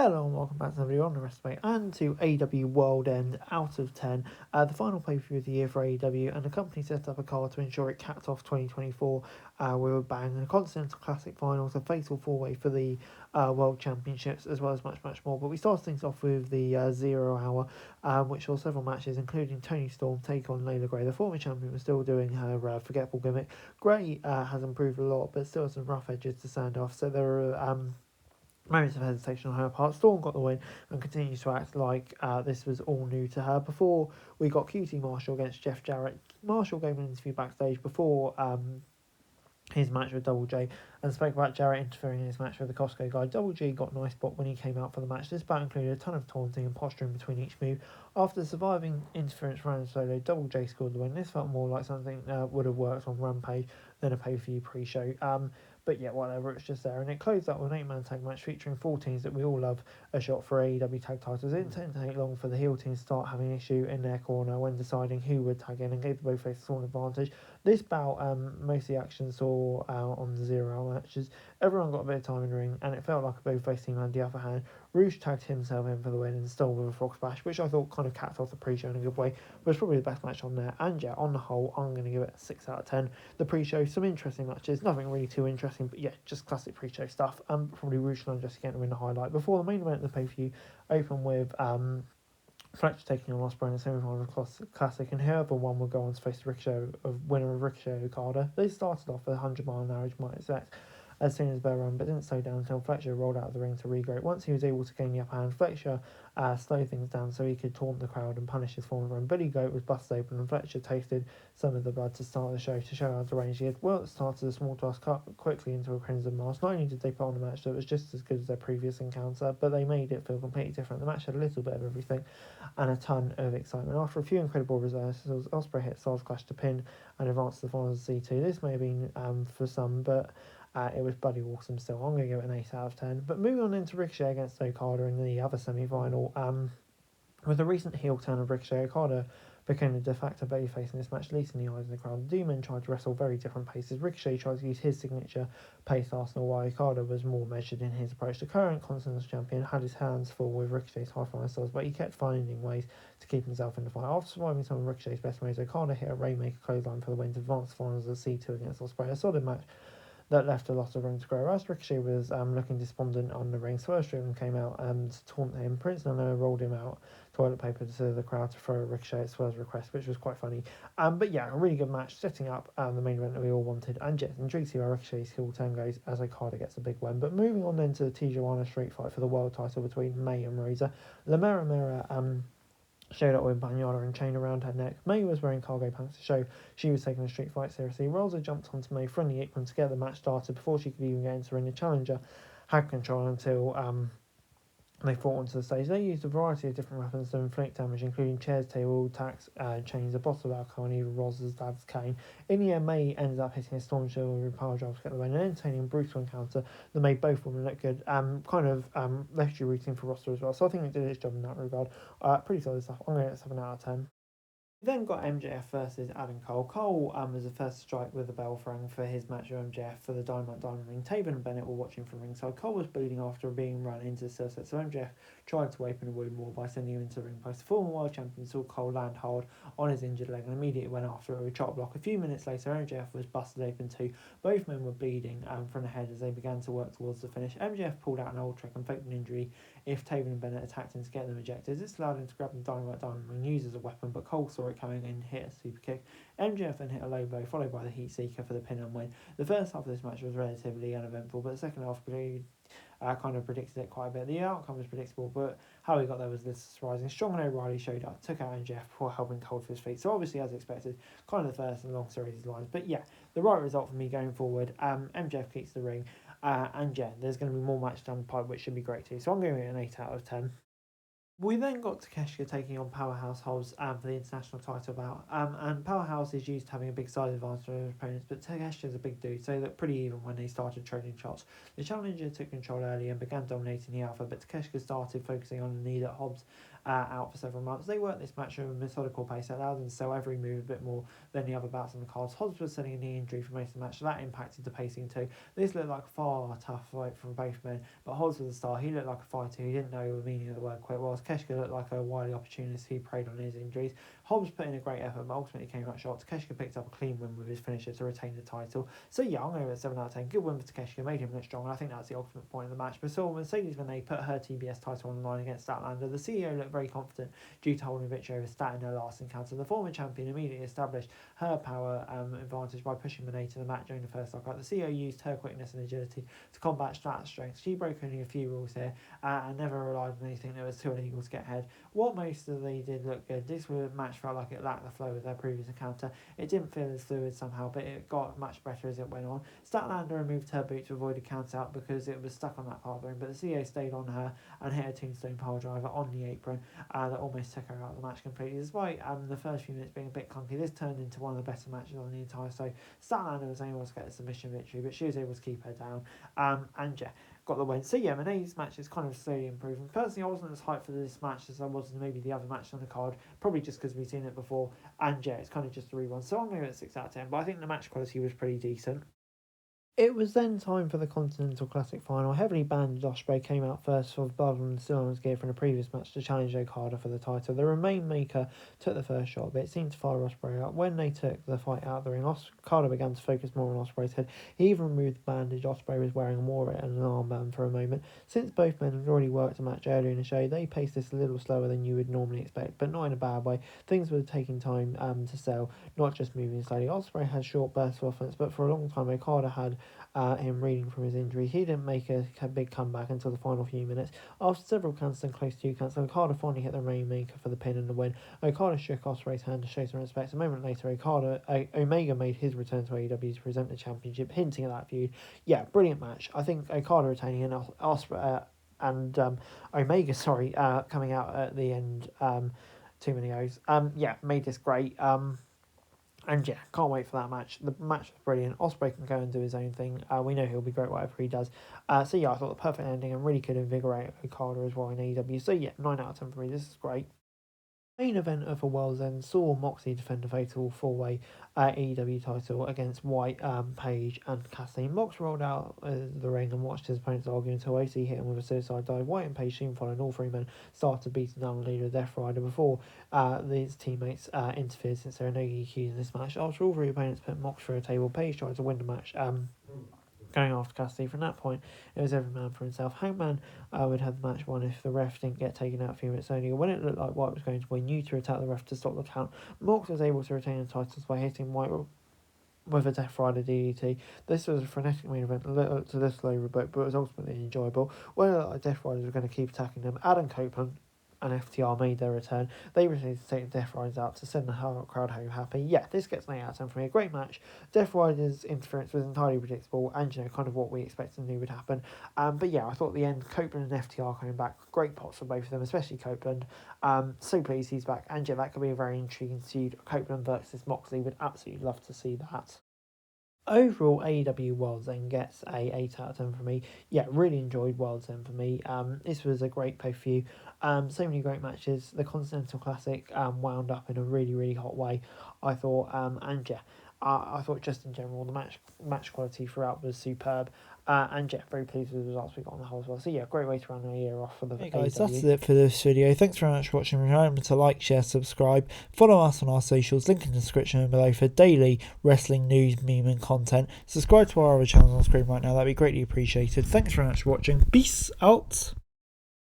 Hello and welcome back to everyone on the rest of me and to AEW World End out of 10, the final pay-per-view of the year for AEW, and the company set up a card to ensure it capped off 2024 with a bang and a Continental Classic Finals, a fatal four-way for the World Championships, as well as much more. But we started things off with the 0 hour, which saw several matches, including Toni Storm take on Layla Gray. The former champion was still doing her forgettable gimmick. Gray has improved a lot, but still has some rough edges to sand off, so there are moments of hesitation on her part. Storm got the win and continues to act like this was all new to her. Before we got QT Marshall against Jeff Jarrett, Marshall gave an interview backstage before his match with Double J and spoke about Jarrett interfering in his match with the Costco guy. Double J got a nice spot when he came out for the match. This bout included a ton of taunting and posturing between each move. After surviving interference round solo, Double J scored the win. This felt more like something would have worked on Rampage than a pay-per-view pre-show. But yeah, whatever, it's just there. And it closed out with an 8-man tag match featuring 4 teams that we all love a shot for AEW tag titles. It didn't take long for the heel team to start having an issue in their corner when deciding who would tag in and gave the both faces an advantage. This bout, most of the action saw on the 0 hour matches. Everyone got a bit of time in the ring and it felt like a both face team had the upper hand. Roosh tagged himself in for the win and stole with a frog splash, which I thought kind of capped off the pre-show in a good way, but it's probably the best match on there. And yeah, on the whole, I'm going to give it a 6 out of 10. The pre-show, some interesting matches, nothing really too interesting, but yeah, just classic pre-show stuff. Probably Roosh and Jesse getting to win the highlight. Before the main event of the pay-per-view, open with Fletcher taking on Ospreay in the semi-final classic, and whoever won would go on to face the winner of Ricochet Okada. They started off with a 100-mile-an-hour, as you might expect, as soon as bell run, but didn't slow down until Fletcher rolled out of the ring to regroup. Once he was able to gain the upper hand, Fletcher slowed things down so he could taunt the crowd and punish his former run. Billy Goat was busted open and Fletcher tasted some of the blood to start the show to show how deranged he had. Well, it started a small task cut quickly into a Crimson Mask. Not only did they put on a match that was just as good as their previous encounter, but they made it feel completely different. The match had a little bit of everything and a ton of excitement. After a few incredible reversals, Ospreay hit Stars Clash to pin and advance to the finals of C2. This may have been for some, but it was bloody awesome still. I'm going to give it an 8 out of 10. But moving on into Ricochet against Okada in the other semi-final, with the recent heel turn of Ricochet, Okada became the de facto babyface in this match, at least in the eyes of the crowd. The Demon tried to wrestle very different paces. Ricochet tried to use his signature pace arsenal, while Okada was more measured in his approach. The current Continental Champion had his hands full with Ricochet's high-flying styles, but he kept finding ways to keep himself in the fight. After surviving some of Ricochet's best moves, Okada hit a Rainmaker clothesline for the win to advance the finals of C2 against Ospreay. A solid match that left a lot of room to grow. As Ricochet was looking despondent on the ring, Swerve Strickland came out to taunt him. Prince Nana rolled him out toilet paper to the crowd to throw Ricochet at Swerve's request, which was quite funny. But yeah, a really good match, setting up the main event that we all wanted. And yeah, intrigued to see how Ricochet's heel turn goes as Okada gets a big win. But moving on then to the Tijuana street fight for the world title between May and Razor. La Mera Mera showed up with Banyana and chain around her neck. May was wearing cargo pants to show she was taking the street fight seriously. Rosa jumped onto May from the apron to get the match started before she could even get into the ring. The challenger had control until they fought onto the stage. They used a variety of different weapons to inflict damage, including chairs, table, tacks, chains, a bottle of alcohol, and even Rosa's dad's cane. In the end, May ended up hitting a storm shield with a power drive to get the win. An entertaining, brutal encounter that made both women look good. Left you rooting for Rosa as well. So I think it did its job in that regard. Pretty solid stuff. I'm going to get 7 out of 10. We then got MJF versus Adam Cole. Cole was the first to strike with the bell rang for his match with MJF for the Dynamite Diamond Ring. Taven and Bennett were watching from ringside. Cole was bleeding after being run into the steel set, so MJF tried to open the wound more by sending him into the ring post. The former world champion saw Cole land hard on his injured leg and immediately went after it with a chop block. A few minutes later, MJF was busted open too. Both men were bleeding from the head as they began to work towards the finish. MJF pulled out an old trick and faked an injury if Taven and Bennett attacked him to get them ejected. This allowed him to grab the Dynamite Diamond Ring used as a weapon, but Cole saw it coming and hit a super kick. MJF then hit a low blow, followed by the Heat Seeker for the pin and win. The first half of this match was relatively uneventful, but the second half kind of predicted it quite a bit. The outcome was predictable, but how he got there was little surprising. Strong and O'Reilly showed up, took out MJF before helping Cole to his feet. So obviously, as expected, kind of the first in a long series of lines. But yeah, the right result for me going forward. MJF keeps the ring. And yeah, there's going to be more matches down the pipe, which should be great too. So I'm giving it an 8 out of 10. We then got Takeshita taking on Powerhouse Hobbs for the international title bout. And Powerhouse is used to having a big size advantage over his opponents, but Takeshita's a big dude, so they looked pretty even when they started trading shots. The challenger took control early and began dominating the alpha, but Takeshita started focusing on the knee that Hobbs out for several months. They worked this match at a methodical pace that allowed them to sell every move a bit more than the other bouts on the cards. Hobbs was selling a knee injury for most of the match, so that impacted the pacing too. This looked like a far tough fight from both men, but Hobbs was the star. He looked like a fighter who didn't know the meaning of the word quit, whilst Keshka looked like a wily opportunist who preyed on his injuries. Hobbs put in a great effort, but ultimately came up short. Takeshita picked up a clean win with his finisher to retain the title. So yeah, I'm going with 7 out of 10. Good win for Takeshita, made him look strong, and I think that's the ultimate point of the match. But so Mercedes, when they put her TBS title on the line against Statlander, the CEO looked very confident due to holding victory over Stat in her last encounter. The former champion immediately established her power advantage by pushing Monet to the mat during the first knockout. The CEO used her quickness and agility to combat Stat's strength. She broke only a few rules here and never relied on anything that was too illegal to get ahead. What most of they did look good. This match felt like it lacked the flow of their previous encounter. It didn't feel as fluid somehow, but it got much better as it went on. Statlander removed her boot to avoid a count out because it was stuck on that part of the ring, but the CEO stayed on her and hit a tombstone pile driver on the apron that almost took her out of the match completely. Despite the first few minutes being a bit clunky, this turned into one of the better matches on the entire show. Statlander was able to get a submission victory, but she was able to keep her down. And yeah, got the win. So yeah, Monet's match is kind of slowly improving. Personally, I wasn't as hyped for this match as I was maybe the other match on the card, probably just because we've seen it before, and yeah, it's kind of just a rerun. So I'm going to go at 6 out of 10, but I think the match quality was pretty decent. It was then time for the Continental Classic final. Heavily bandaged Ospreay came out first for blood on Silver's gear from the previous match to challenge Okada for the title. The Rainmaker took the first shot, but it seemed to fire Ospreay out. When they took the fight out of the ring, Okada began to focus more on Ospreay's head. He even removed the bandage Ospreay was wearing and wore it and an armband for a moment. Since both men had already worked a match earlier in the show, they paced this a little slower than you would normally expect, but not in a bad way. Things were taking time to sell, not just moving slowly. Ospreay had short bursts of offense, but for a long time Okada had him reading from his injury. He didn't make a big comeback until the final few minutes. After several counts and close to 2 counts, Okada finally hit the Rainmaker for the pin and the win. Okada shook Ospreay's hand to show some respect. A moment later, Omega made his return to AEW to present the championship, hinting at that feud. Yeah, brilliant match. I think Okada retaining and Ospreay and Omega, coming out at the end. Too many O's. Yeah, made this great. And yeah, can't wait for that match. The match was brilliant. Ospreay can go and do his own thing. We know he'll be great whatever he does. So yeah, I thought the perfect ending and really could invigorate Okada as well in AEW. So yeah, 9 out of 10 for me. This is great. Main event of a World's End saw Moxley defend a fatal 4-way AEW title against White, Page and Cassidy. Mox rolled out the ring and watched his opponents argue until OC hit him with a suicide dive. White and Page soon followed, and all three men started beating down the leader of Death Rider before his teammates interfered, since there are no DQs in this match. After all three opponents put Mox through a table, Page tried to win the match, going after Cassidy. From that point, it was every man for himself. Hangman would have the match won if the ref didn't get taken out a few minutes earlier. When it looked like White was going to win, Utah attacked the ref to stop the count. Mox was able to retain the titles by hitting White with a Death Rider DDT. This was a frenetic main event, a little to this low but it was ultimately enjoyable. When it looked like Death Riders were going to keep attacking them, Adam Copeland and FTR made their return. They proceeded to take the Death Riders out to send the crowd home happy. Yeah, this gets an 8 out of 10 for me. A great match. Death Riders' interference was entirely predictable and, kind of what we expected and knew would happen. But yeah, I thought the end, Copeland and FTR coming back, great pots for both of them, especially Copeland. So pleased he's back. And yeah, that could be a very intriguing feud. Copeland versus Moxley, would absolutely love to see that. Overall, AEW Worlds End gets a 8 out of 10 for me. Yeah, really enjoyed Worlds End for me. This was a great pay-per-view. So many great matches. The Continental Classic wound up in a really, really hot way, I thought. And yeah, I thought just in general the match quality throughout was superb. And yeah, very pleased with the results we got on the whole as well. So yeah, great way to round the year off for the guys, AEW. That's it for this video. Thanks very much for watching. Remember to like, share, subscribe. Follow us on our socials, link in the description below for daily wrestling news, meme and content. Subscribe to our other channels on screen right now. That'd be greatly appreciated. Thanks very much for watching. Peace out.